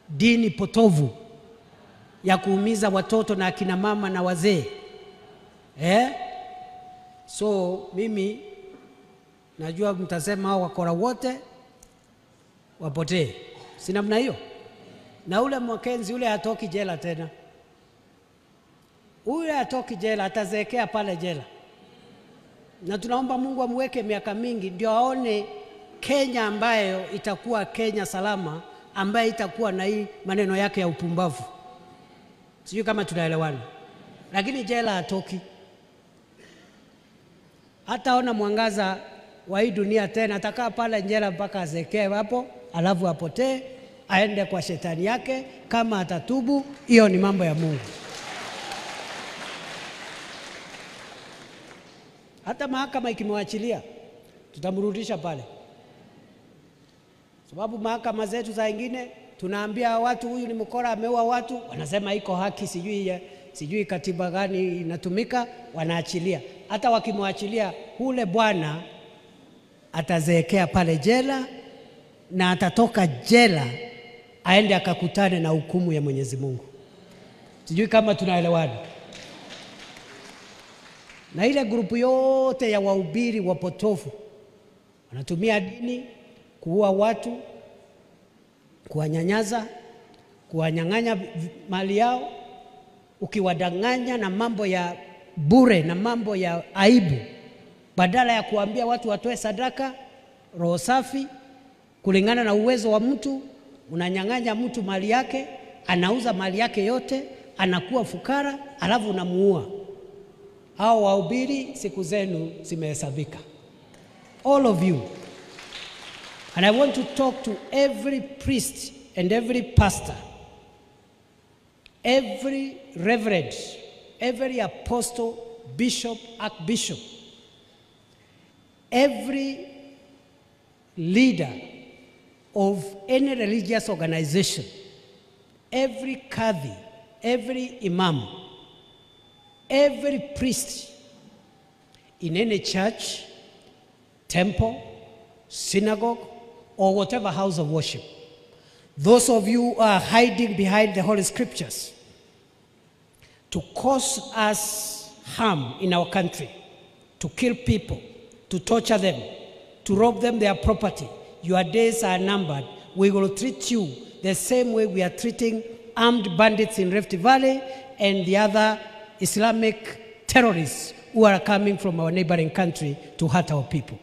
dini potovu ya kuumiza watoto na akina mama na wazee. So mimi najua mtasema hao wakora wote wapotee. Si namna hiyo? Na ule Mackenzie ule hatoki jela tena. Ule hatoki jela, atazeekea pale jela. Na tunaomba Mungu amweke miaka mingi ndio aone Kenya ambayo itakuwa Kenya salama, ambayo itakuwa na hii maneno yake ya upumbavu. Sijui kama tunaelewana. Lakini jela hatoki. Hataona mwangaza wa hii dunia tena, atakaa pale jela mpaka azeekee hapo, alafu apotee, aende kwa shetani yake. Kama atatubu, hiyo ni mambo ya Mungu. Hata mahakama ikimwachilia, tutamrudisha pale. Sababu mahakama zetu za ingine tunaambia watu huyu ni mkora, ameua watu, wanasema iko haki, sijui katiba gani inatumika, wanaachilia. Hata wakimwachilia, ule bwana atazeekea pale jela, na atatoka jela aende akakutane na hukumu ya Mwenyezi Mungu. Sijui kama tunaelewana. Na ile grupu yote ya wahubiri wapotofu wanatumia dini kuua watu, kuwanyanyaza, kuwanyang'anya mali yao, ukiwadanganya na mambo ya bure na mambo ya aibu, badala ya kuambia watu watoe sadaka, roho safi, kulingana na uwezo wa mtu. Unanyang'anya mtu mali yake, anauza mali yake yote, anakuwa fukara, alafu unamuua. Hao wahubiri siku zenu zimehesabika. All of you. And I want to talk to every priest and every pastor, every reverend, every apostle, bishop, archbishop, every leader of any religious organization, every kadhi, every imam, every priest in any church, temple, synagogue, or whatever house of worship. Those of you who are hiding behind the Holy Scriptures to cause us harm in our country, to kill people, to torture them, to rob them their property, your days are numbered. We will treat you the same way we are treating armed bandits in Rift Valley and the other Islamic terrorists who are coming from our neighboring country to hurt our people.